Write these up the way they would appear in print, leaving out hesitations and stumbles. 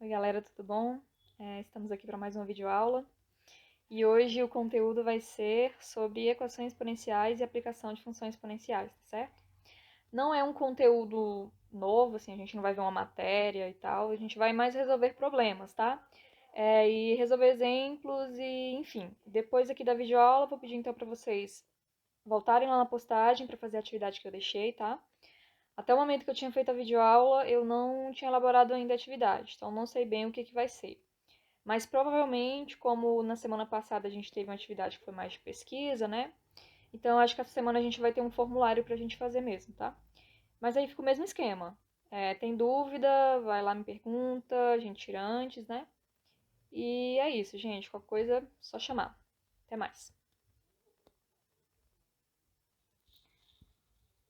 Oi galera, tudo bom? Estamos aqui para mais uma videoaula e hoje o conteúdo vai ser sobre equações exponenciais e aplicação de funções exponenciais, tá certo? Não é um conteúdo novo, assim, a gente não vai ver uma matéria e tal, a gente vai mais resolver problemas, tá? E resolver exemplos e, enfim. Depois aqui da videoaula, vou pedir então para vocês voltarem lá na postagem para fazer a atividade que eu deixei, tá? Até o momento que eu tinha feito a videoaula, eu não tinha elaborado ainda a atividade, então não sei bem o que vai ser. Mas provavelmente, como na semana passada a gente teve uma atividade que foi mais de pesquisa, né? Então acho que essa semana a gente vai ter um formulário pra gente fazer mesmo, tá? Mas aí fica o mesmo esquema. Tem dúvida, vai lá, me pergunta, a gente tira antes, né? E é isso, gente. Qualquer coisa, só chamar. Até mais.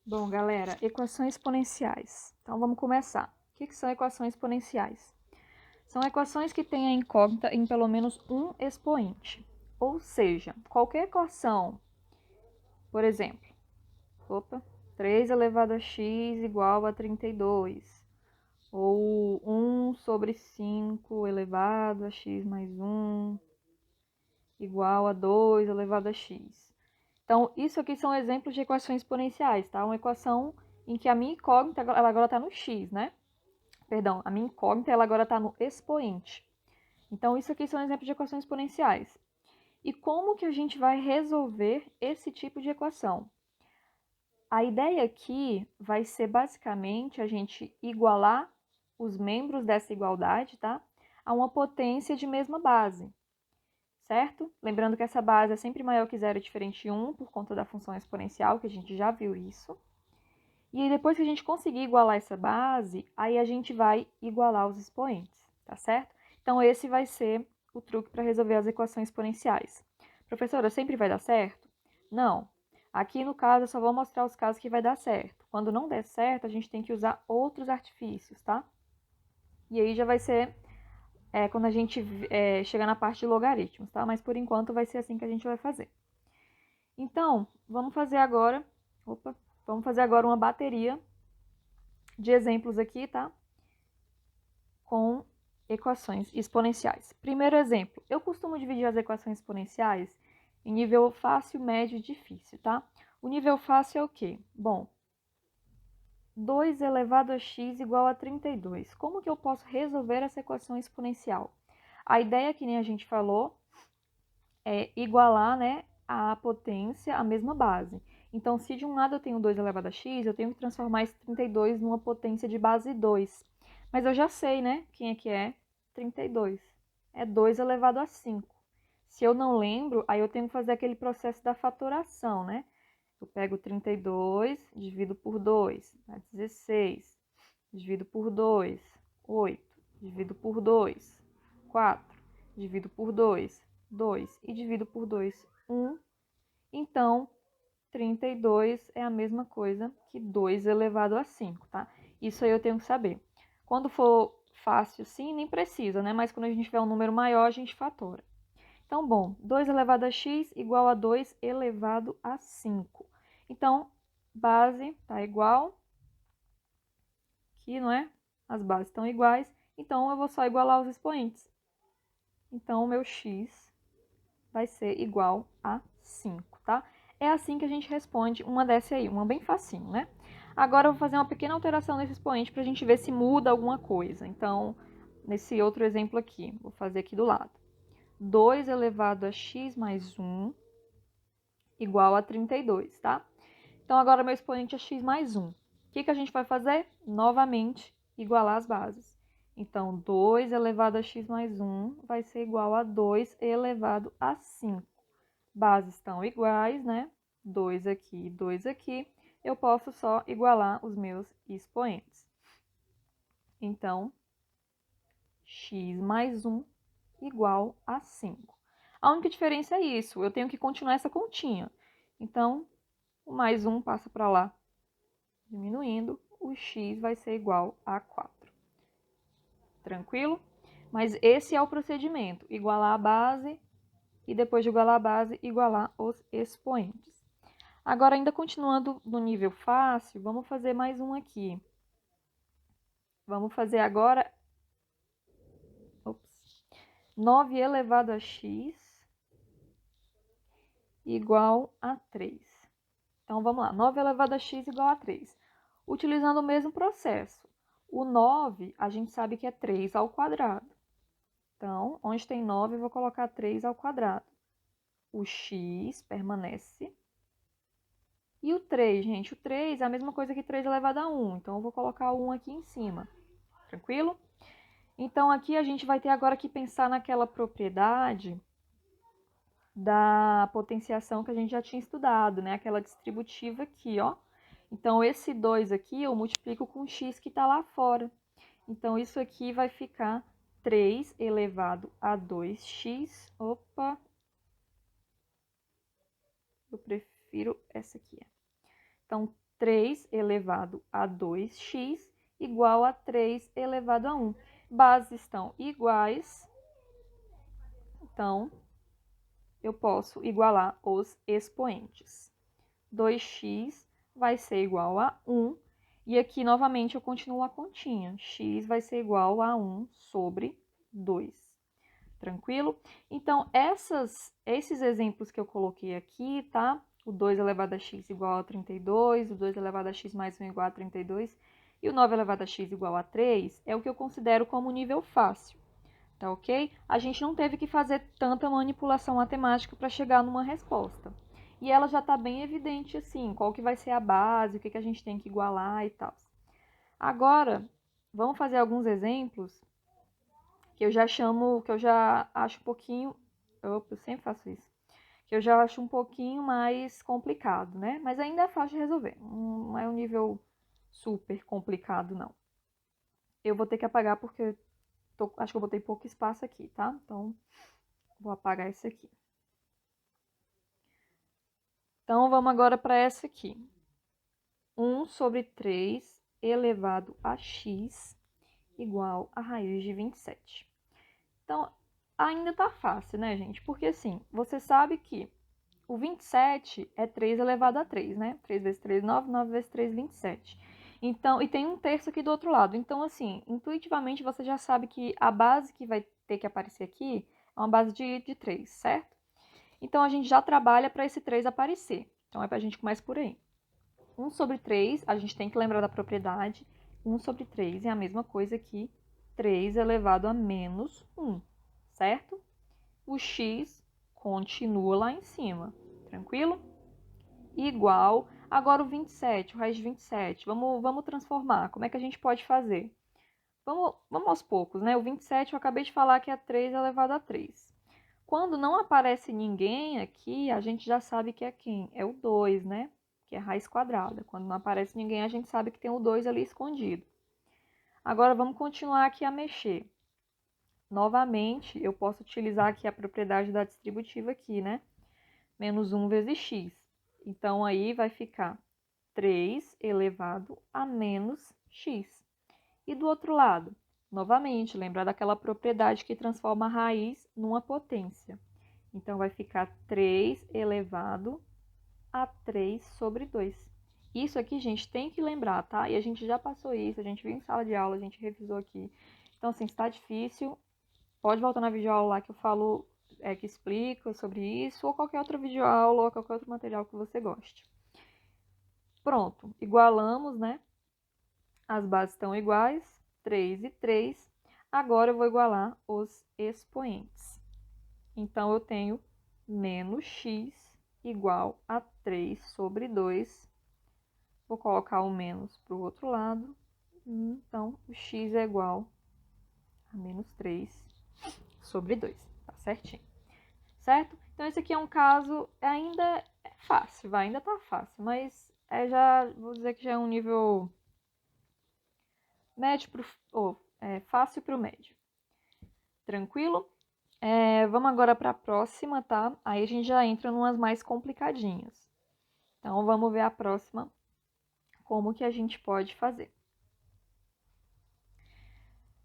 Bom, galera, equações exponenciais. Então vamos começar. O que são equações exponenciais? São equações que têm a incógnita em pelo menos um expoente. Ou seja, qualquer equação, por exemplo, 3 elevado a x igual a 32. Ou 1 sobre 5 elevado a x mais 1 igual a 2 elevado a x. Então, isso aqui são exemplos de equações exponenciais, tá? Uma equação em que a minha incógnita ela agora está no x, né? Perdão, a minha incógnita ela agora está no expoente. Então, isso aqui são exemplos de equações exponenciais. E como que a gente vai resolver esse tipo de equação? A ideia aqui vai ser basicamente a gente igualar os membros dessa igualdade, tá? A uma potência de mesma base, certo? Lembrando que essa base é sempre maior que 0 diferente de 1 por conta da função exponencial, que a gente já viu isso. E aí, depois que a gente conseguir igualar essa base, aí a gente vai igualar os expoentes, tá certo? Então, esse vai ser o truque para resolver as equações exponenciais. Professora, sempre vai dar certo? Não. Aqui, no caso, eu só vou mostrar os casos que vai dar certo. Quando não der certo, a gente tem que usar outros artifícios, tá? E aí já vai ser quando a gente chegar na parte de logaritmos, tá? Mas, por enquanto, vai ser assim que a gente vai fazer. Então, vamos fazer agora uma bateria de exemplos aqui, tá? Com equações exponenciais. Primeiro exemplo, eu costumo dividir as equações exponenciais em nível fácil, médio e difícil, tá? O nível fácil é o quê? Bom, 2 elevado a x igual a 32. Como que eu posso resolver essa equação exponencial? A ideia, que nem a gente falou, é igualar, né, a potência à mesma base. Então, se de um lado eu tenho 2 elevado a x, eu tenho que transformar esse 32 numa potência de base 2. Mas eu já sei, né, quem é que é 32. É 2 elevado a 5. Se eu não lembro, aí eu tenho que fazer aquele processo da fatoração, né? Eu pego 32, divido por 2, dá 16. Divido por 2, 8. Divido por 2, 4. Divido por 2, 2. E divido por 2, 1. Então, 32 é a mesma coisa que 2 elevado a 5, tá? Isso aí eu tenho que saber. Quando for fácil sim, nem precisa, né? Mas quando a gente tiver um número maior, a gente fatora. Então, bom, 2 elevado a x igual a 2 elevado a 5. Então, base está igual, aqui, não é? As bases estão iguais, então eu vou só igualar os expoentes. Então, o meu x vai ser igual a 5, tá? É assim que a gente responde uma dessa aí, uma bem facinho, né? Agora eu vou fazer uma pequena alteração nesse expoente para a gente ver se muda alguma coisa. Então, nesse outro exemplo aqui, vou fazer aqui do lado. 2 elevado a x mais 1 igual a 32, tá? Então, agora meu expoente é x mais 1. O que a gente vai fazer? Novamente, igualar as bases. Então, 2 elevado a x mais 1 vai ser igual a 2 elevado a 5. Bases estão iguais, né? 2 aqui e 2 aqui. Eu posso só igualar os meus expoentes. Então, x mais 1 igual a 5. A única diferença é isso, eu tenho que continuar essa continha. Então, o mais 1 passa para lá, diminuindo, o x vai ser igual a 4. Tranquilo? Mas esse é o procedimento, igualar a base e depois de igualar a base, igualar os expoentes. Agora, ainda continuando no nível fácil, vamos fazer mais um aqui. Vamos fazer agora 9 elevado a x igual a 3. Então, vamos lá. 9 elevado a x igual a 3. Utilizando o mesmo processo. O 9, a gente sabe que é 3 ao quadrado. Então, onde tem 9, eu vou colocar 3 ao quadrado. O x permanece. E o 3, gente? O 3 é a mesma coisa que 3 elevado a 1. Então, eu vou colocar o 1 aqui em cima. Tranquilo? Então, aqui a gente vai ter agora que pensar naquela propriedade da potenciação que a gente já tinha estudado, né? Aquela distributiva aqui, ó. Então, esse 2 aqui eu multiplico com o x que está lá fora. Então, isso aqui vai ficar 3 elevado a 2x. Opa! Eu prefiro essa aqui. Então, 3 elevado a 2x igual a 3 elevado a 1. Bases estão iguais. Então, eu posso igualar os expoentes. 2x vai ser igual a 1. E aqui, novamente, eu continuo a continha. X vai ser igual a 1 sobre 2. Tranquilo? Então, esses exemplos que eu coloquei aqui, tá? O 2 elevado a x igual a 32, o 2 elevado a x mais 1 igual a 32, e o 9 elevado a x igual a 3, é o que eu considero como nível fácil. Tá ok? A gente não teve que fazer tanta manipulação matemática para chegar numa resposta. E ela já está bem evidente, assim, qual que vai ser a base, o que a gente tem que igualar e tal. Agora, vamos fazer alguns exemplos que eu já acho um pouquinho... Opa, eu sempre faço isso. Que eu já acho um pouquinho mais complicado, né? Mas ainda é fácil de resolver. Não é um nível super complicado, não. Eu vou ter que apagar porque acho que eu botei pouco espaço aqui, tá? Então, vou apagar esse aqui. Então, vamos agora para essa aqui. 1 sobre 3 elevado a x igual a raiz de 27. Então, ainda tá fácil, né, gente? Porque, assim, você sabe que o 27 é 3 elevado a 3, né? 3 vezes 3, 9, 9 vezes 3, 27. Então, e tem um terço aqui do outro lado. Então, assim, intuitivamente você já sabe que a base que vai ter que aparecer aqui é uma base de 3, certo? Então, a gente já trabalha para esse 3 aparecer. Então, a gente começa por aí. 1 sobre 3, a gente tem que lembrar da propriedade. 1 sobre 3 é a mesma coisa que 3 elevado a menos 1, certo? O x continua lá em cima, tranquilo? Igual, agora o 27, o raiz de 27. Vamos transformar. Como é que a gente pode fazer? Vamos aos poucos, né? O 27 eu acabei de falar que é 3 elevado a 3. Quando não aparece ninguém aqui, a gente já sabe que é quem? É o 2, né? Que é raiz quadrada. Quando não aparece ninguém, a gente sabe que tem o 2 ali escondido. Agora, vamos continuar aqui a mexer. Novamente, eu posso utilizar aqui a propriedade da distributiva aqui, né? Menos 1 vezes x. Então, aí vai ficar 3 elevado a menos x. E do outro lado, novamente, lembrar daquela propriedade que transforma a raiz numa potência. Então, vai ficar 3 elevado a 3 sobre 2. Isso aqui, gente, tem que lembrar, tá? E a gente já passou isso, a gente viu em sala de aula, a gente revisou aqui. Então, assim, se tá difícil, pode voltar na videoaula lá que eu falo, que explico sobre isso, ou qualquer outra videoaula, ou qualquer outro material que você goste. Pronto, igualamos, né? As bases estão iguais, 3 e 3. Agora eu vou igualar os expoentes. Então, eu tenho menos x igual a 3 sobre 2. Vou colocar o menos para o outro lado. Então, o x é igual a menos 3 sobre 2. Tá certinho. Certo? Então, esse aqui é um caso ainda fácil, ainda tá fácil, mas vou dizer que já é um nível médio fácil para o médio. Tranquilo? Vamos agora para a próxima, tá? Aí a gente já entra em umas mais complicadinhas. Então, vamos ver a próxima, como que a gente pode fazer.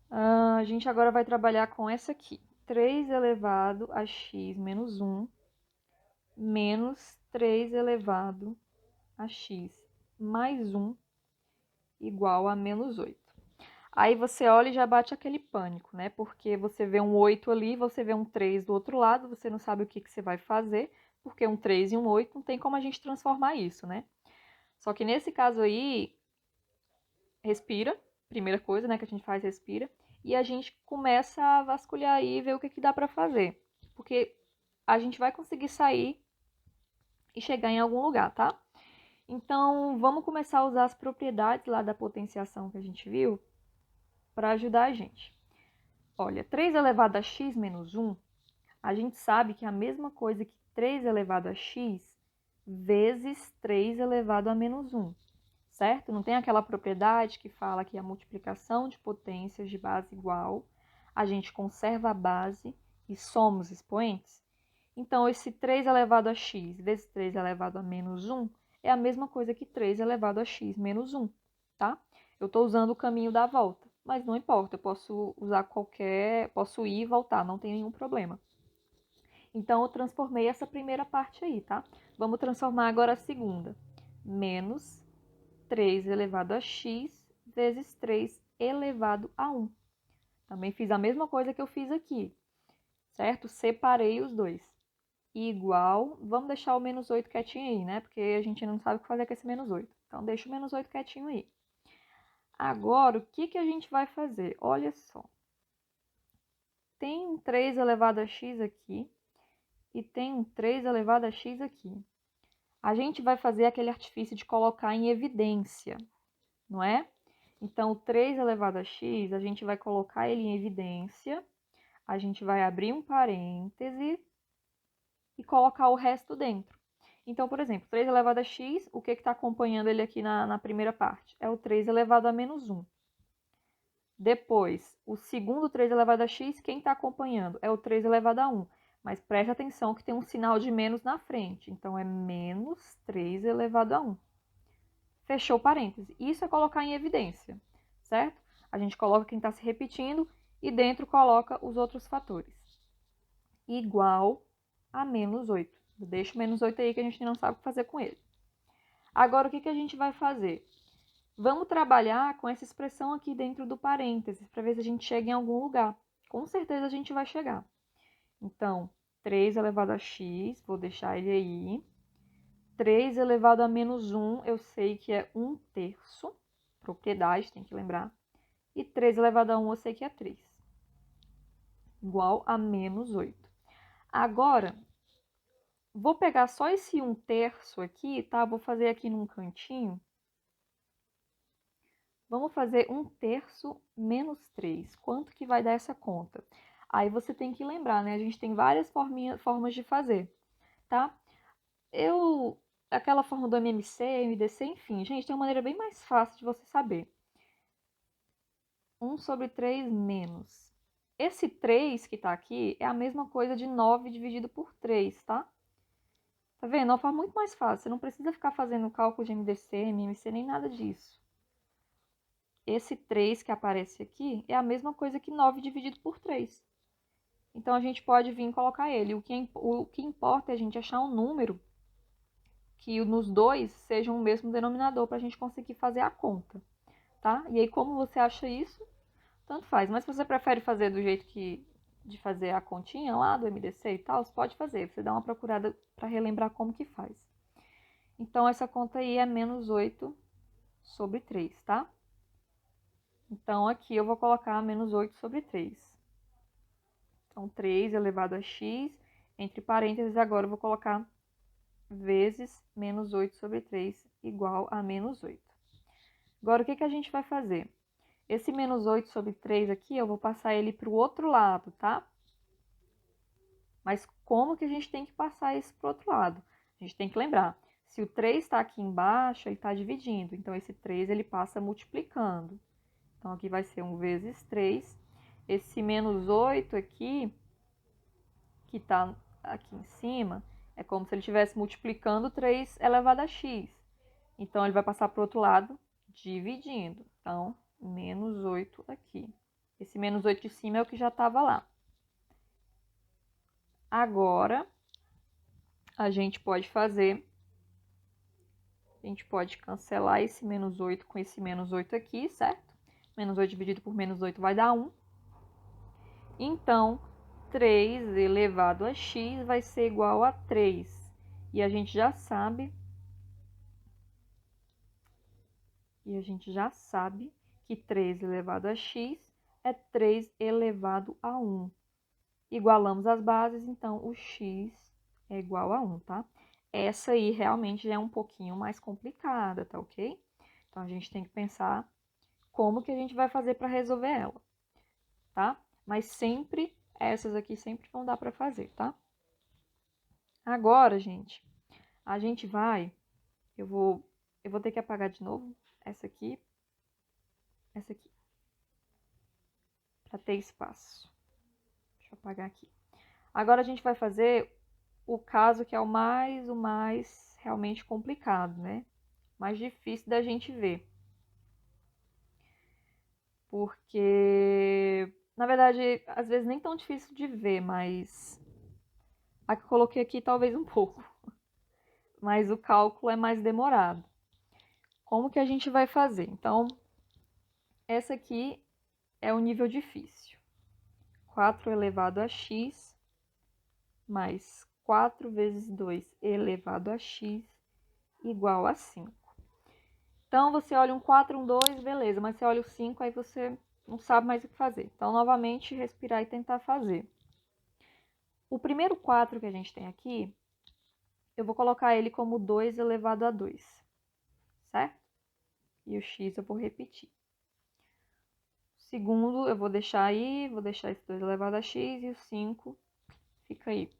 A gente agora vai trabalhar com essa aqui. 3 elevado a x menos 1 menos 3 elevado a x mais 1 igual a menos 8. Aí você olha e já bate aquele pânico, né? Porque você vê um 8 ali, você vê um 3 do outro lado, você não sabe o que você vai fazer, porque um 3 e um 8 não tem como a gente transformar isso, né? Só que nesse caso aí, respira, primeira coisa, né, que a gente faz, respira, e a gente começa a vasculhar aí e ver o que dá pra fazer. Porque a gente vai conseguir sair e chegar em algum lugar, tá? Então, vamos começar a usar as propriedades lá da potenciação que a gente viu para ajudar a gente. Olha, 3 elevado a x menos 1, a gente sabe que é a mesma coisa que 3 elevado a x vezes 3 elevado a menos 1, certo? Não tem aquela propriedade que fala que a multiplicação de potências de base igual, a gente conserva a base e soma os expoentes? Então, esse 3 elevado a x vezes 3 elevado a menos 1 é a mesma coisa que 3 elevado a x menos 1, tá? Eu estou usando o caminho da volta, mas não importa, eu posso usar posso ir e voltar, não tem nenhum problema. Então, eu transformei essa primeira parte aí, tá? Vamos transformar agora a segunda. Menos 3 elevado a x vezes 3 elevado a 1. Também fiz a mesma coisa que eu fiz aqui, certo? Separei os dois. Igual, vamos deixar o menos 8 quietinho aí, né? Porque a gente não sabe o que fazer com esse menos 8. Então, deixa o menos 8 quietinho aí. Agora, o que a gente vai fazer? Olha só. Tem um 3 elevado a x aqui e tem um 3 elevado a x aqui. A gente vai fazer aquele artifício de colocar em evidência, não é? Então, o 3 elevado a x, a gente vai colocar ele em evidência, a gente vai abrir um parêntese e colocar o resto dentro. Então, por exemplo, 3 elevado a x, o que está acompanhando ele aqui na primeira parte? É o 3 elevado a menos 1. Depois, o segundo 3 elevado a x, quem está acompanhando? É o 3 elevado a 1. Mas preste atenção que tem um sinal de menos na frente. Então, é menos 3 elevado a 1. Fechou o parêntese. Isso é colocar em evidência, certo? A gente coloca quem está se repetindo e dentro coloca os outros fatores. Igual a menos 8. Deixa o menos 8 aí que a gente não sabe o que fazer com ele. Agora, o que a gente vai fazer? Vamos trabalhar com essa expressão aqui dentro do parênteses, para ver se a gente chega em algum lugar. Com certeza a gente vai chegar. Então, 3 elevado a x, vou deixar ele aí. 3 elevado a menos 1, eu sei que é 1/3. Propriedade, tem que lembrar. E 3 elevado a 1, eu sei que é 3. Igual a menos 8. Agora, vou pegar só esse 1/3 aqui, tá? Vou fazer aqui num cantinho. Vamos fazer 1/3 menos 3. Quanto que vai dar essa conta? Aí você tem que lembrar, né? A gente tem várias formas de fazer, tá? Aquela forma do MMC, MDC, enfim, gente, tem uma maneira bem mais fácil de você saber. 1 sobre 3 menos. Esse 3 que tá aqui é a mesma coisa de 9 dividido por 3, tá? Tá vendo? É uma forma muito mais fácil. Você não precisa ficar fazendo cálculo de MDC, MMC, nem nada disso. Esse 3 que aparece aqui é a mesma coisa que 9 dividido por 3. Então, a gente pode vir e colocar ele. O que importa é a gente achar um número que nos dois seja o mesmo denominador para a gente conseguir fazer a conta, tá? E aí, como você acha isso, tanto faz. Mas se você prefere fazer do jeito de fazer a continha lá do MDC e tal, você pode fazer. Você dá uma procurada para relembrar como que faz. Então, essa conta aí é menos 8 sobre 3, tá? Então, aqui eu vou colocar menos 8 sobre 3. Então, 3 elevado a x, entre parênteses, agora eu vou colocar vezes menos 8 sobre 3 igual a menos 8. Agora, o que a gente vai fazer? Esse menos 8 sobre 3 aqui, eu vou passar ele para o outro lado, tá? Mas como que a gente tem que passar isso para o outro lado? A gente tem que lembrar, se o 3 está aqui embaixo, ele está dividindo. Então, esse 3 ele passa multiplicando. Então, aqui vai ser 1 vezes 3. Esse menos 8 aqui, que está aqui em cima, é como se ele estivesse multiplicando 3 elevado a x. Então, ele vai passar para o outro lado, dividindo. Então, menos 8 aqui. Esse menos 8 de cima é o que já estava lá. Agora, a gente pode cancelar esse menos 8 com esse menos 8 aqui, certo? Menos 8 dividido por menos 8 vai dar 1. Então, 3 elevado a x vai ser igual a 3. E a gente já sabe que 3 elevado a x é 3 elevado a 1. Igualamos as bases, então o x é igual a 1, tá? Essa aí realmente já é um pouquinho mais complicada, tá ok? Então, a gente tem que pensar como que a gente vai fazer para resolver ela, tá? Mas sempre, essas aqui sempre vão dar para fazer, tá? Agora, gente, a gente vai... Eu vou ter que apagar de novo essa aqui, para ter espaço. Deixa eu apagar aqui. Agora a gente vai fazer o caso que é o mais realmente complicado, né? Mais difícil da gente ver. Porque, na verdade, às vezes nem tão difícil de ver, mas a que eu coloquei aqui talvez um pouco. Mas o cálculo é mais demorado. Como que a gente vai fazer? Então, essa aqui é o nível difícil. 4 elevado a x mais 4 vezes 2 elevado a x igual a 5. Então, você olha um 4, um 2, beleza, mas você olha o 5, aí você não sabe mais o que fazer. Então, novamente, respirar e tentar fazer. O primeiro 4 que a gente tem aqui, eu vou colocar ele como 2 elevado a 2, certo? E o x eu vou repetir. O segundo eu vou deixar aí, vou deixar esse 2 elevado a x e o 5 fica aí.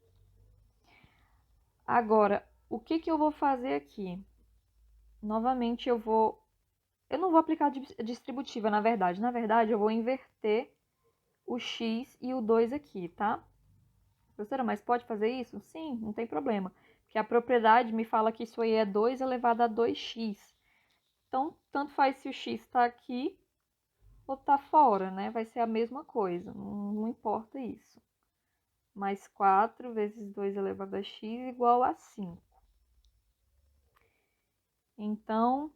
Agora, o que eu vou fazer aqui? Novamente, eu não vou aplicar distributiva, na verdade. Na verdade, eu vou inverter o x e o 2 aqui, tá? Professora, mas pode fazer isso? Sim, não tem problema. Porque a propriedade me fala que isso aí é 2 elevado a 2x. Então, tanto faz se o x está aqui ou está fora, né? Vai ser a mesma coisa, não importa isso. Mais 4 vezes 2 elevado a x igual a 5. Então,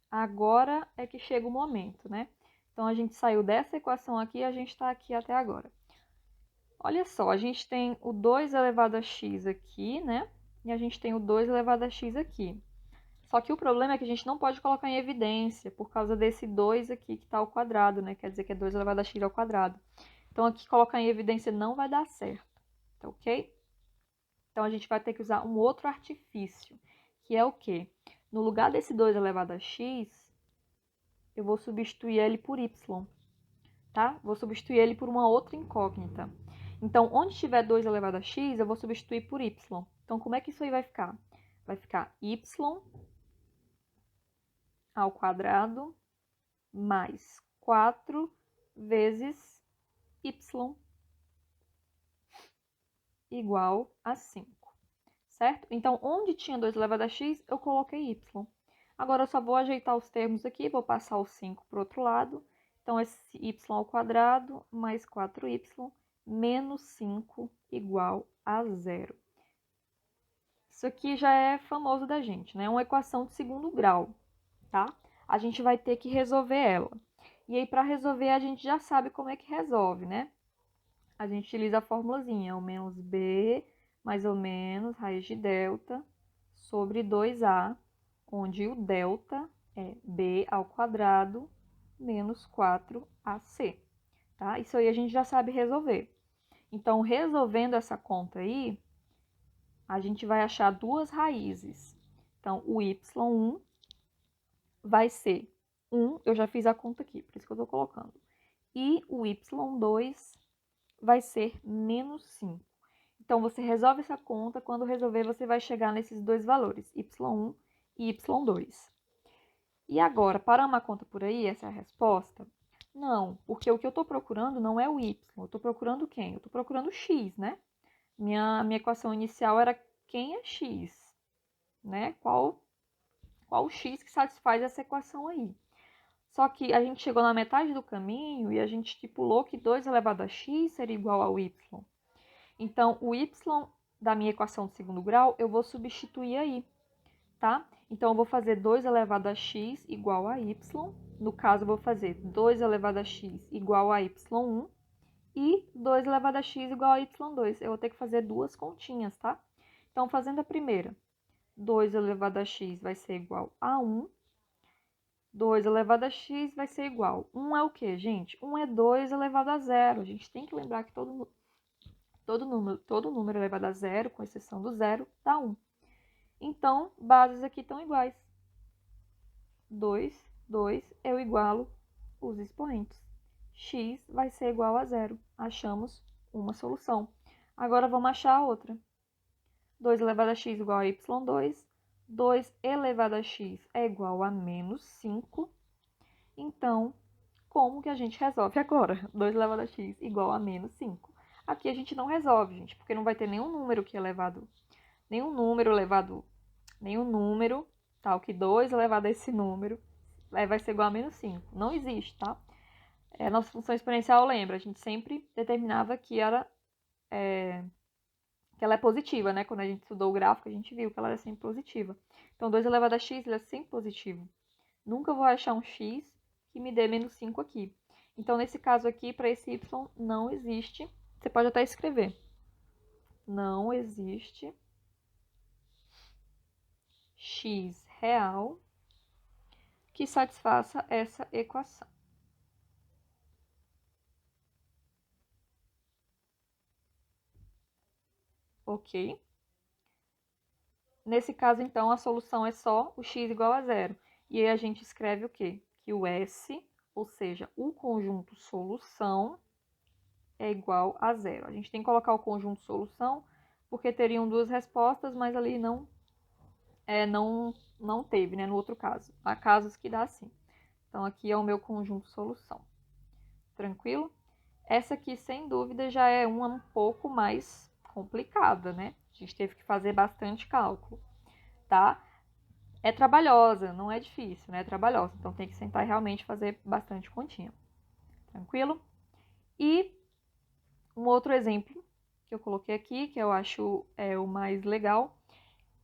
agora é que chega o momento, né? Então, a gente saiu dessa equação aqui e a gente está aqui até agora. Olha só, a gente tem o 2 elevado a x aqui, né? E a gente tem o 2 elevado a x aqui. Só que o problema é que a gente não pode colocar em evidência por causa desse 2 aqui que está ao quadrado, né? Quer dizer que é 2 elevado a x ao quadrado. Então, aqui colocar em evidência não vai dar certo, tá ok? Então, a gente vai ter que usar um outro artifício, que é o quê? No lugar desse 2 elevado a x, eu vou substituir ele por y, tá? Vou substituir ele por uma outra incógnita. Então, onde tiver 2 elevado a x, eu vou substituir por y. Então, como é que isso aí vai ficar? Vai ficar y ao quadrado mais 4 vezes y igual a 5, certo? Então, onde tinha 2 elevado a x, eu coloquei y. Agora, eu só vou ajeitar os termos aqui, vou passar o 5 para o outro lado. Então, esse y ao quadrado mais 4y menos 5 igual a 0. Isso aqui já é famoso da gente, né? É uma equação de segundo grau, tá? A gente vai ter que resolver ela. E aí, para resolver, a gente já sabe como é que resolve, né? A gente utiliza a formulazinha, o menos b mais ou menos raiz de delta sobre 2a, onde o delta é b ao quadrado menos 4ac, tá? Isso aí a gente já sabe resolver. Então, resolvendo essa conta aí, a gente vai achar duas raízes. Então, o y1 vai ser 1, eu já fiz a conta aqui, por isso que eu estou colocando. E o y2 vai ser menos 5. Então, você resolve essa conta, quando resolver, você vai chegar nesses dois valores, y1 e y2. E agora, para uma conta por aí, essa é a resposta? Não, porque o que eu estou procurando não é o y, eu estou procurando quem? Eu estou procurando o x, né? Minha equação inicial era quem é x, né? Qual o x que satisfaz essa equação aí. Só que a gente chegou na metade do caminho e a gente estipulou que 2 elevado a x seria igual ao y. Então, o y da minha equação de segundo grau, eu vou substituir aí, tá? Então, eu vou fazer 2 elevado a x igual a y no caso, eu vou fazer 2 elevado a x igual a y1 e 2 elevado a x igual a y2. Eu vou ter que fazer duas continhas, tá? Então, fazendo a primeira, 2 elevado a x vai ser igual a 1. 2 elevado a x vai ser igual. 1 é o quê, gente? 1 é 2 elevado a 0. A gente tem que lembrar que todo número elevado a 0, com exceção do 0, dá 1. Então, bases aqui estão iguais. 2, 2, eu igualo os expoentes. X vai ser igual a 0. Achamos uma solução. Agora, vamos achar a outra. 2 elevado a x igual a y2. 2 elevado a x é igual a menos 5. Então, como que a gente resolve agora? 2 elevado a x igual a menos 5. Aqui a gente não resolve, gente, porque não vai ter nenhum número que é elevado, nenhum número, tal que 2 elevado a esse número vai ser igual a menos 5. Não existe, tá? Nossa função exponencial, lembra, a gente sempre determinava que ela é positiva, né? Quando a gente estudou o gráfico, a gente viu que ela era sempre positiva. Então, 2 elevado a x, ele é sempre positivo. Nunca vou achar um x que me dê menos 5 aqui. Então, nesse caso aqui, para esse y, não existe. Você pode até escrever. Não existe x real que satisfaça essa equação. Ok? Nesse caso, então, a solução é só o x igual a 0. E aí a gente escreve o quê? Que o S, ou seja, o conjunto solução, é igual a 0. A gente tem que colocar o conjunto solução, porque teriam duas respostas, mas ali não teve, né, no outro caso. Há casos que dá assim. Então, aqui é o meu conjunto solução. Tranquilo? Essa aqui, sem dúvida, já é uma um pouco mais complicada, né? A gente teve que fazer bastante cálculo, tá? É trabalhosa, não é difícil, né? É trabalhosa. Então, tem que sentar e realmente fazer bastante continha. Tranquilo? E um outro exemplo que eu coloquei aqui, que eu acho o mais legal,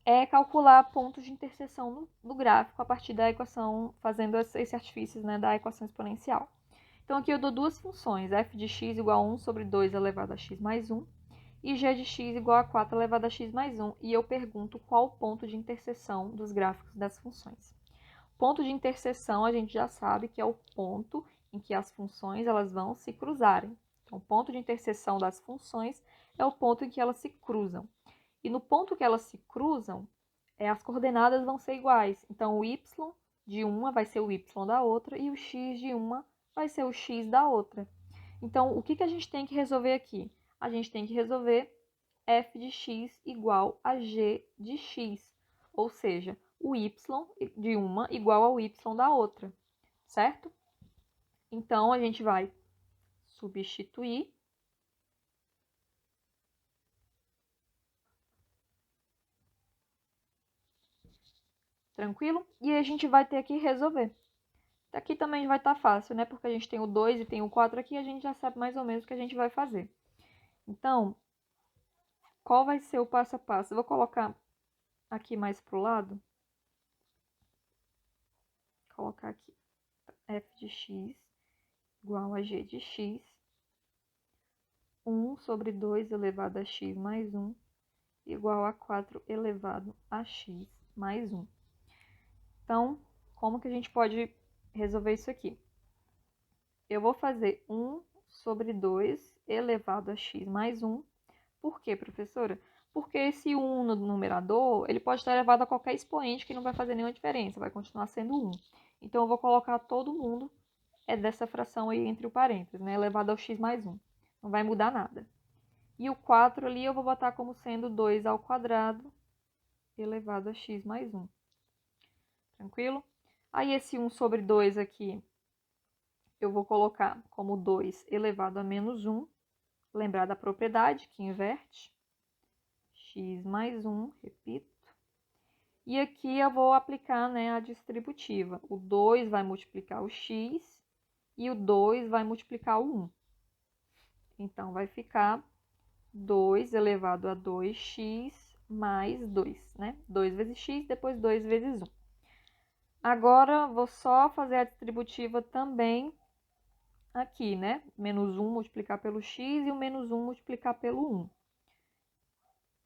é calcular pontos de interseção no gráfico a partir da equação, fazendo esse artifício, né, da equação exponencial. Então, aqui eu dou duas funções, f de x igual a 1 sobre 2 elevado a x mais 1, e g de x igual a 4 elevado a x mais 1, e eu pergunto qual o ponto de interseção dos gráficos das funções. Ponto de interseção, a gente já sabe que é o ponto em que as funções elas vão se cruzarem. Então, o ponto de interseção das funções é o ponto em que elas se cruzam. E no ponto que elas se cruzam, as coordenadas vão ser iguais. Então, o y de uma vai ser o y da outra e o x de uma vai ser o x da outra. Então, o que a gente tem que resolver aqui? A gente tem que resolver f de x igual a g de x, ou seja, o y de uma igual ao y da outra, certo? Então, a gente vai substituir. Tranquilo? E a gente vai ter que resolver. Aqui também vai estar fácil, né? Porque a gente tem o 2 e tem o 4 aqui, a gente já sabe mais ou menos o que a gente vai fazer. Então, qual vai ser o passo a passo? Eu vou colocar aqui mais para o lado. Vou colocar aqui f de x igual a g de x. 1 sobre 2 elevado a x mais 1 igual a 4 elevado a x mais 1. Então, como que a gente pode resolver isso aqui? Eu vou fazer 1 sobre 2 elevado a x mais 1. Por quê, professora? Porque esse 1 no numerador, ele pode estar elevado a qualquer expoente que não vai fazer nenhuma diferença, vai continuar sendo 1. Então, eu vou colocar todo mundo dessa fração aí entre o parênteses, né? Elevado ao x mais 1. Não vai mudar nada. E o 4 ali eu vou botar como sendo 2 ao quadrado elevado a x mais 1. Tranquilo? Aí esse 1 sobre 2 aqui, eu vou colocar como 2 elevado a menos 1. Lembrar da propriedade que inverte. X mais 1, repito. E aqui eu vou aplicar, né, a distributiva. O 2 vai multiplicar o x e o 2 vai multiplicar o 1. Então, vai ficar 2 elevado a 2x mais 2, né? 2 vezes x, depois 2 vezes 1. Agora, vou só fazer a distributiva também aqui, né? Menos 1 multiplicar pelo x e o menos 1 multiplicar pelo 1.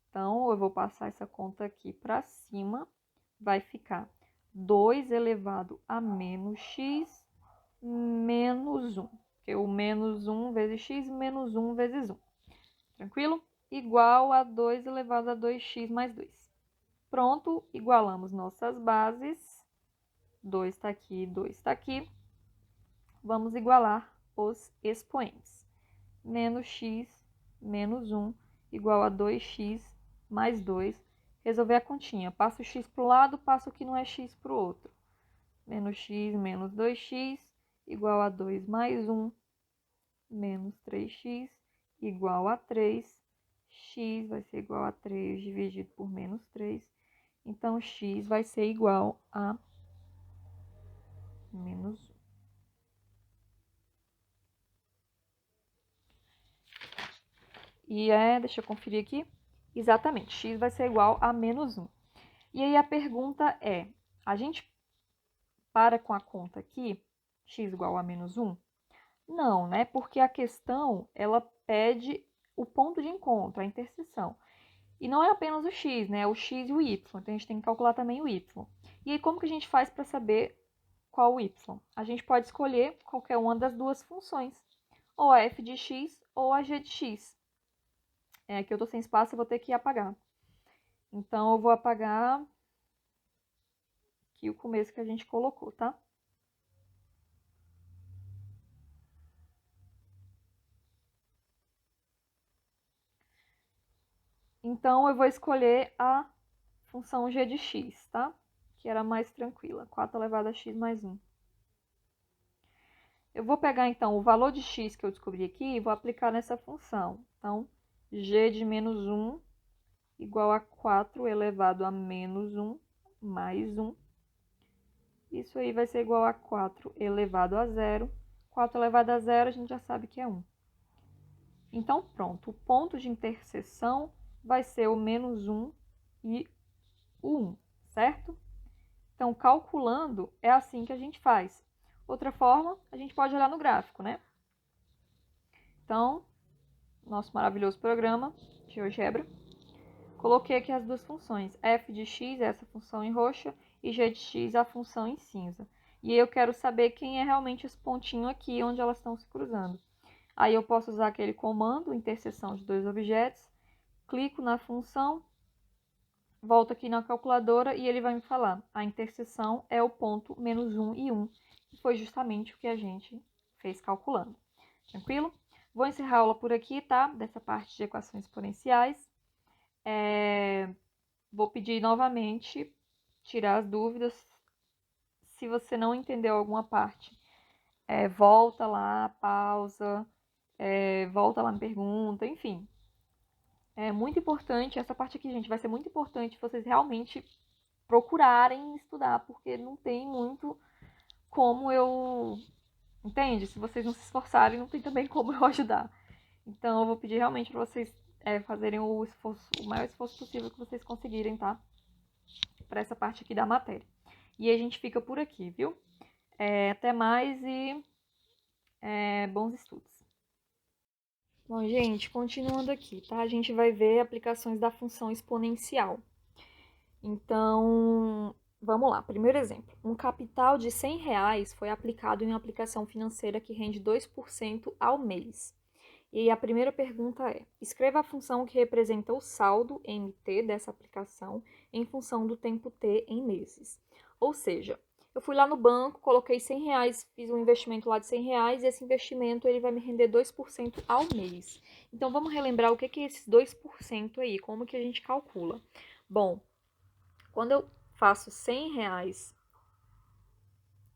Então, eu vou passar essa conta aqui para cima. Vai ficar 2 elevado a menos x menos 1. Porque o menos 1 vezes x menos 1 vezes 1. Tranquilo? Igual a 2 elevado a 2x mais 2. Pronto, igualamos nossas bases. 2 está aqui, 2 está aqui. Vamos igualar os expoentes. Menos x menos 1 igual a 2x mais 2. Resolver a continha. Passa o x para o lado, passa o que não é x para o outro. Menos x menos 2x igual a 2 mais 1 menos 3x igual a 3. X vai ser igual a 3 dividido por menos 3. Então, x vai ser igual a menos 1. E deixa eu conferir aqui. Exatamente, x vai ser igual a menos 1. E aí a pergunta é, a gente para com a conta aqui, x igual a menos 1? Não, né? Porque a questão, ela pede o ponto de encontro, a interseção. E não é apenas o x, né? É o x e o y. Então, a gente tem que calcular também o y. E aí, como que a gente faz para saber qual o y? A gente pode escolher qualquer uma das duas funções. Ou a f de x ou a g de x. Aqui eu estou sem espaço, eu vou ter que apagar. Então, eu vou apagar aqui o começo que a gente colocou, tá? Então, eu vou escolher a função g de x, tá? Que era mais tranquila, 4 elevado a x mais 1. Eu vou pegar, então, o valor de x que eu descobri aqui e vou aplicar nessa função. Então, g de menos 1 igual a 4 elevado a menos 1 mais 1. Isso aí vai ser igual a 4 elevado a 0. 4 elevado a 0 a gente já sabe que é 1. Então, pronto. O ponto de interseção vai ser o menos 1 e o 1, certo? Então, calculando, é assim que a gente faz. Outra forma, a gente pode olhar no gráfico, né? Então, nosso maravilhoso programa de GeoGebra. Coloquei aqui as duas funções. F de x, essa função em roxa, e g de x, a função em cinza. E eu quero saber quem é realmente esse pontinho aqui, onde elas estão se cruzando. Aí eu posso usar aquele comando, interseção de dois objetos, clico na função, volto aqui na calculadora e ele vai me falar. A interseção é o ponto menos 1 e 1, que foi justamente o que a gente fez calculando. Tranquilo? Vou encerrar a aula por aqui, tá? Dessa parte de equações exponenciais. Vou pedir novamente tirar as dúvidas. Se você não entendeu alguma parte, volta lá, pausa, volta lá na pergunta, enfim. É muito importante, essa parte aqui, gente, vai ser muito importante vocês realmente procurarem estudar, porque não tem muito como eu... Entende? Se vocês não se esforçarem, não tem também como eu ajudar. Então, eu vou pedir realmente para vocês fazerem o maior esforço possível que vocês conseguirem, tá? Para essa parte aqui da matéria. E a gente fica por aqui, viu? Até mais e bons estudos. Bom, gente, continuando aqui, tá? A gente vai ver aplicações da função exponencial. Então, vamos lá. Primeiro exemplo. Um capital de R$100 foi aplicado em uma aplicação financeira que rende 2% ao mês. E aí a primeira pergunta é, escreva a função que representa o saldo MT dessa aplicação em função do tempo T em meses. Ou seja, eu fui lá no banco, coloquei R$100, fiz um investimento lá de R$100 e esse investimento ele vai me render 2% ao mês. Então, vamos relembrar o que é esses 2% aí, como que a gente calcula. Bom, quando eu faço R$100,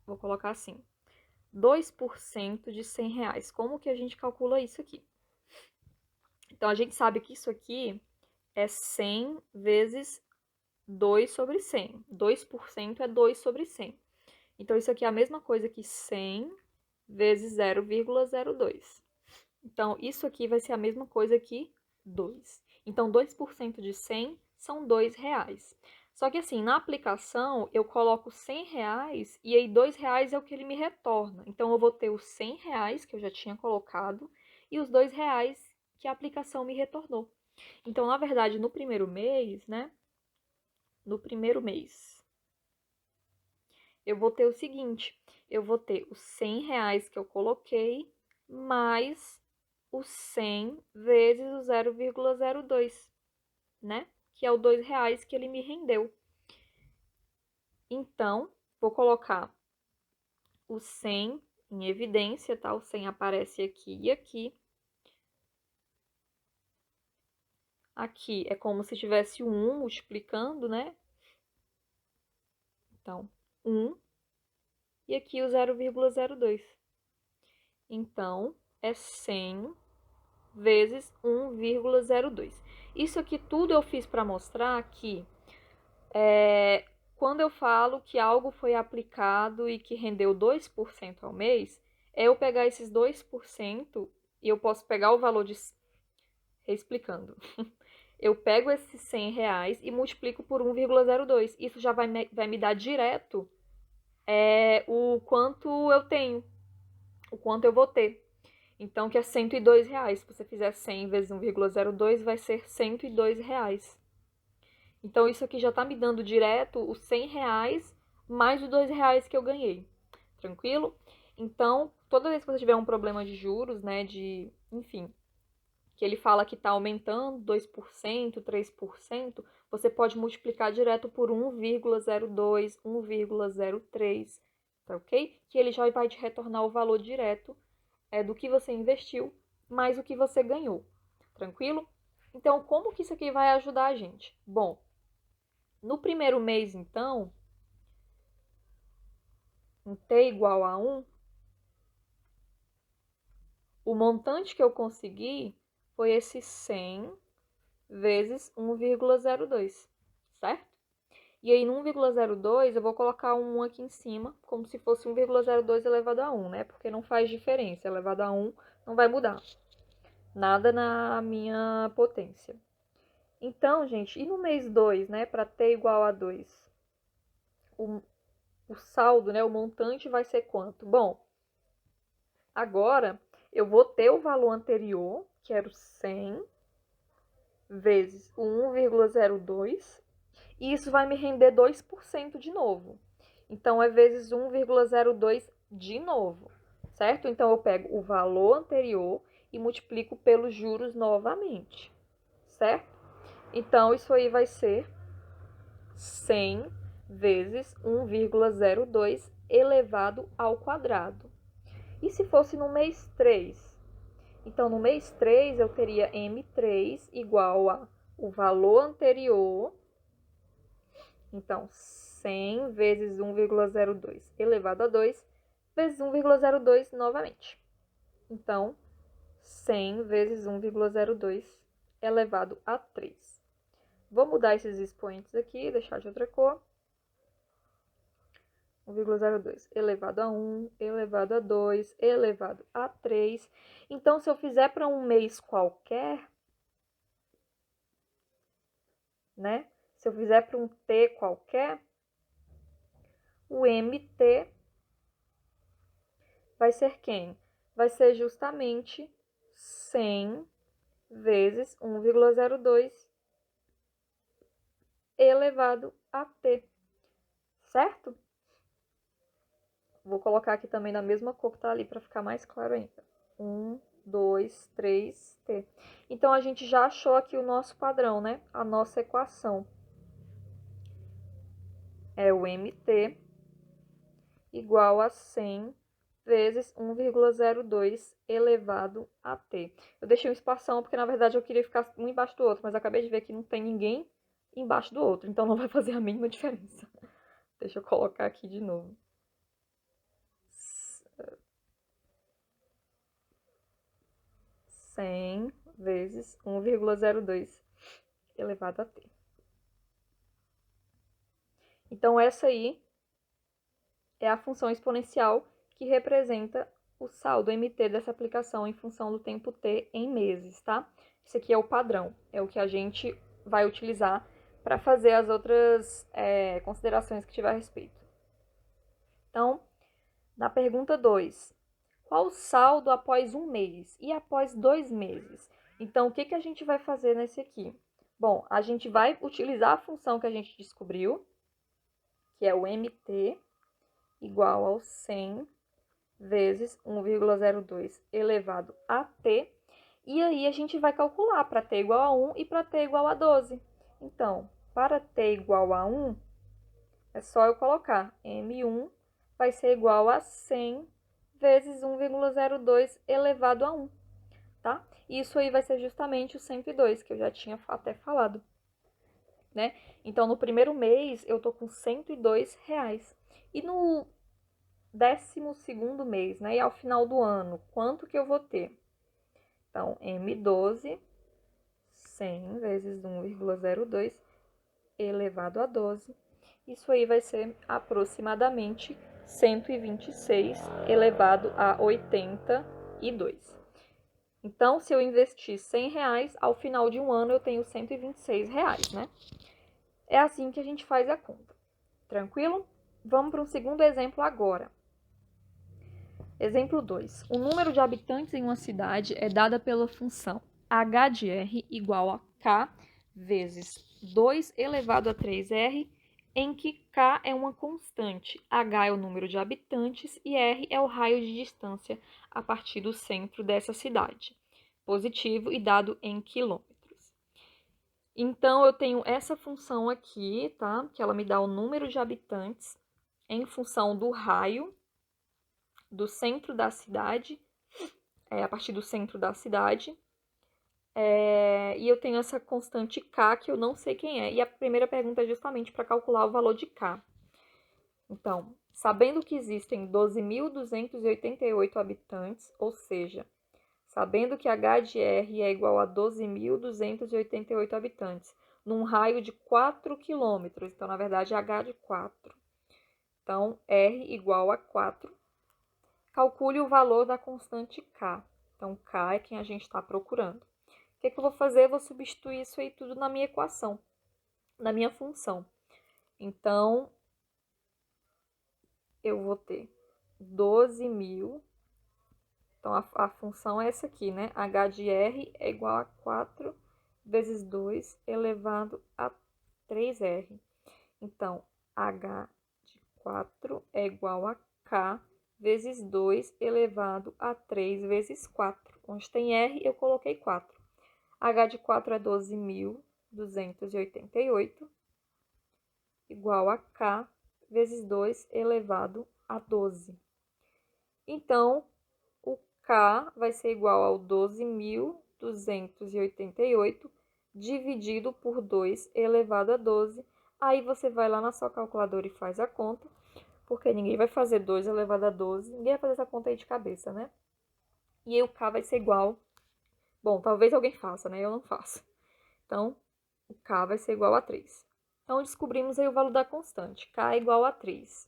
vou colocar assim, 2% de R$100, como que a gente calcula isso aqui? Então, a gente sabe que isso aqui é 100 vezes 2 sobre 100. 2% é 2 sobre 100. Então, isso aqui é a mesma coisa que 100 vezes 0,02. Então, isso aqui vai ser a mesma coisa que 2. Então, 2% de 100 são R$2. Só que assim, na aplicação, eu coloco R$ 100 e aí R$ 2 é o que ele me retorna. Então, eu vou ter os R$ 100 que eu já tinha colocado e os R$ 2 que a aplicação me retornou. Então, na verdade, no primeiro mês, né? No primeiro mês, eu vou ter o seguinte, eu vou ter os R$ 100 que eu coloquei, mais os 100 vezes o 0,02, né? Que é o R$ 2 que ele me rendeu. Então, vou colocar o 100 em evidência, tá? O 100 aparece aqui e aqui. Aqui é como se tivesse o 1 multiplicando, né? Então, 1 e aqui o 0,02. Então, é 100 vezes 1,02. Isso aqui tudo eu fiz para mostrar que quando eu falo que algo foi aplicado e que rendeu 2% ao mês, é eu pegar esses 2% e eu posso pegar o valor de... Reexplicando. Eu pego esses R$ 100 e multiplico por 1,02. Isso já vai me dar direto o quanto eu tenho, o quanto eu vou ter. Então, que é R$ 102. Se você fizer 100 vezes 1,02, vai ser R$ 102. Então, isso aqui já está me dando direto os R$ 100 mais os R$ 2 que eu ganhei. Tranquilo? Então, toda vez que você tiver um problema de juros, né, enfim, que ele fala que está aumentando 2%, 3%, você pode multiplicar direto por 1,02, 1,03, tá ok? Que ele já vai te retornar o valor direto do que você investiu, mais o que você ganhou. Tranquilo? Então, como que isso aqui vai ajudar a gente? Bom, no primeiro mês, então, em T igual a 1, o montante que eu consegui foi esse 100 vezes 1,02, certo? E aí, no 1,02, eu vou colocar um 1 aqui em cima, como se fosse 1,02 elevado a 1, né? Porque não faz diferença, elevado a 1 não vai mudar. Nada na minha potência. Então, gente, e no mês 2, né, para t igual a 2? O saldo, né, o montante vai ser quanto? Bom, agora eu vou ter o valor anterior, que era o 100, vezes o 1,02, e isso vai me render 2% de novo. Então, é vezes 1,02 de novo, certo? Então, eu pego o valor anterior e multiplico pelos juros novamente, certo? Então, isso aí vai ser 100 vezes 1,02 elevado ao quadrado. E se fosse no mês 3? Então, no mês 3, eu teria M3 igual a o valor anterior. Então, 100 vezes 1,02 elevado a 2 vezes 1,02 novamente. Então, 100 vezes 1,02 elevado a 3. Vou mudar esses expoentes aqui, deixar de outra cor. 1,02 elevado a 1, elevado a 2, elevado a 3. Então, se eu fizer para um mês qualquer, né? Se eu fizer para um T qualquer, o MT vai ser quem? Vai ser justamente 100 vezes 1,02 elevado a T, certo? Vou colocar aqui também na mesma cor que tá ali para ficar mais claro ainda. 1, 2, 3, T. Então, a gente já achou aqui o nosso padrão, né? A nossa equação. É o MT igual a 100 vezes 1,02 elevado a T. Eu deixei um espação porque, na verdade, eu queria ficar um embaixo do outro, mas acabei de ver que não tem ninguém embaixo do outro, então não vai fazer a mínima diferença. Deixa eu colocar aqui de novo. 100 vezes 1,02 elevado a T. Então, essa aí é a função exponencial que representa o saldo MT dessa aplicação em função do tempo T em meses, tá? Isso aqui é o padrão, é o que a gente vai utilizar para fazer as outras considerações que tiver a respeito. Então, na pergunta 2, qual o saldo após 1 mês e após 2 meses? Então, o que a gente vai fazer nesse aqui? Bom, a gente vai utilizar a função que a gente descobriu, que é o MT, igual ao 100 vezes 1,02 elevado a t. E aí, a gente vai calcular para t igual a 1 e para t igual a 12. Então, para t igual a 1, é só eu colocar M1 vai ser igual a 100 vezes 1,02 elevado a 1, tá? Isso aí vai ser justamente o 102, que eu já tinha até falado, né? Então, no primeiro mês, eu tô com R$102. E no 12º mês, né? E ao final do ano, quanto que eu vou ter? Então, M12, 100 vezes 1,02 elevado a 12. Isso aí vai ser aproximadamente 126 elevado a 82. Então, se eu investir R$100, ao final de um ano eu tenho R$126, né? É assim que a gente faz a conta. Tranquilo? Vamos para um segundo exemplo agora. Exemplo 2. O número de habitantes em uma cidade é dada pela função h de r igual a k vezes 2 elevado a 3r, em que k é uma constante, h é o número de habitantes e r é o raio de distância a partir do centro dessa cidade, positivo e dado em quilômetros. Então, eu tenho essa função aqui, tá? Que ela me dá o número de habitantes em função do raio do centro da cidade, a partir do centro da cidade. E eu tenho essa constante k, que eu não sei quem é. E a primeira pergunta é justamente para calcular o valor de k. Então, sabendo que existem 12.288 habitantes, ou seja, sabendo que h de r é igual a 12.288 habitantes, num raio de 4 quilômetros. Então, na verdade, h de 4. Então, r igual a 4. Calcule o valor da constante k. Então, k é quem a gente está procurando. O que eu vou fazer? Eu vou substituir isso aí tudo na minha equação, na minha função. Então, eu vou ter 12.000. Então, a função é essa aqui, né? h de r é igual a 4 vezes 2 elevado a 3r. Então, h de 4 é igual a k vezes 2 elevado a 3 vezes 4. Onde tem r, eu coloquei 4. h de 4 é 12.288, igual a k vezes 2 elevado a 12. Então, o k vai ser igual ao 12.288 dividido por 2 elevado a 12. Aí você vai lá na sua calculadora e faz a conta, porque ninguém vai fazer 2 elevado a 12, ninguém vai fazer essa conta aí de cabeça, né? E aí o k vai ser igual... Bom, talvez alguém faça, né? Eu não faço. Então, o k vai ser igual a 3. Então, descobrimos aí o valor da constante. K é igual a 3.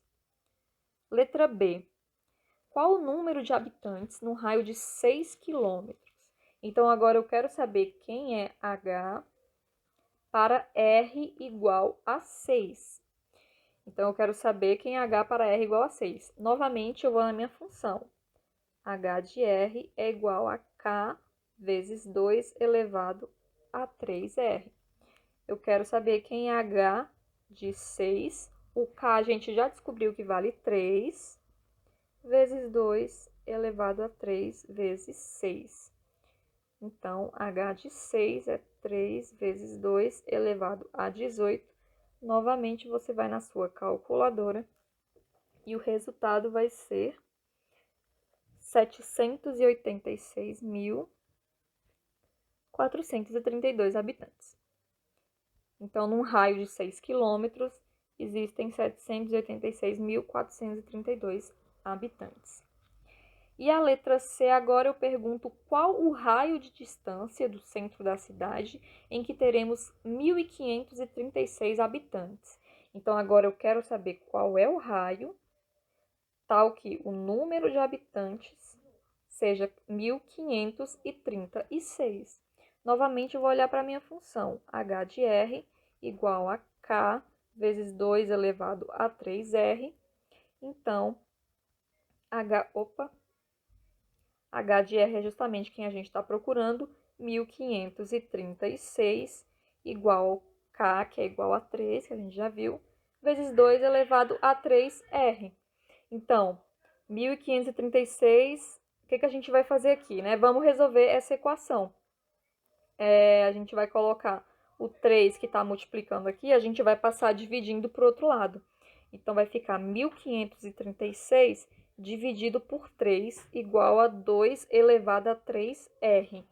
Letra B. Qual o número de habitantes no raio de 6 quilômetros? Então, agora eu quero saber quem é H para R igual a 6. Então, eu quero saber quem é H para R igual a 6. Novamente, eu vou na minha função. H de R é igual a K vezes 2 elevado a 3R. Eu quero saber quem é H de 6. O K a gente já descobriu que vale 3, vezes 2 elevado a 3 vezes 6. Então, H de 6 é 3 vezes 2 elevado a 18. Novamente, você vai na sua calculadora e o resultado vai ser 786.432 habitantes. Então, num raio de 6 quilômetros, existem 786.432 habitantes. E a letra C, agora eu pergunto qual o raio de distância do centro da cidade em que teremos 1.536 habitantes. Então, agora eu quero saber qual é o raio, tal que o número de habitantes seja 1.536. Novamente, eu vou olhar para a minha função, h de r igual a K vezes 2 elevado a 3R. Então, H de R é justamente quem a gente está procurando, 1536 igual K, que é igual a 3, que a gente já viu, vezes 2 elevado a 3R. Então, 1536, o que a gente vai fazer aqui, né? Vamos resolver essa equação. A gente vai colocar o 3 que está multiplicando aqui, a gente vai passar dividindo para o outro lado. Então, vai ficar 1536 dividido por 3 igual a 2 elevado a 3R.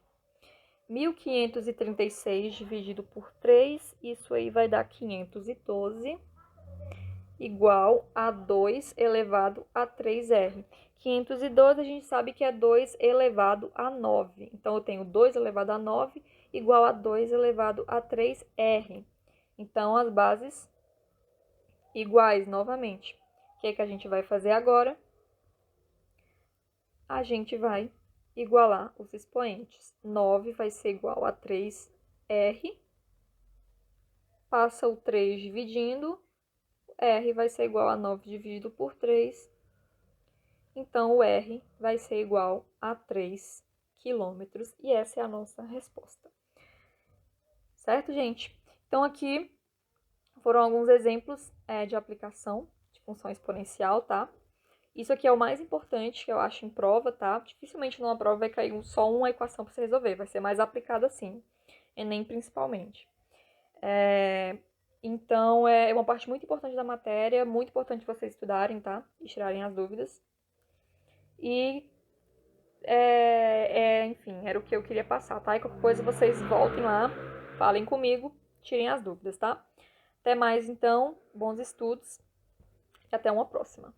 1536 dividido por 3, isso aí vai dar 512, igual a 2 elevado a 3R. 512 a gente sabe que é 2 elevado a 9. Então, eu tenho 2 elevado a 9 igual a 2 elevado a 3R. Então, as bases iguais novamente. O que a gente vai fazer agora? A gente vai igualar os expoentes. 9 vai ser igual a 3R. Passa o 3 dividindo. R vai ser igual a 9 dividido por 3. Então, o R vai ser igual a 3 quilômetros. E essa é a nossa resposta. Certo, gente? Então, aqui foram alguns exemplos de aplicação de função exponencial, tá? Isso aqui é o mais importante que eu acho em prova, tá? Dificilmente numa prova vai cair só uma equação para você resolver. Vai ser mais aplicado assim. Enem, principalmente. Então, é uma parte muito importante da matéria, muito importante vocês estudarem, tá? E tirarem as dúvidas. E, enfim, era o que eu queria passar, tá? E qualquer coisa vocês voltem lá, falem comigo, tirem as dúvidas, tá? Até mais, então. Bons estudos e até uma próxima.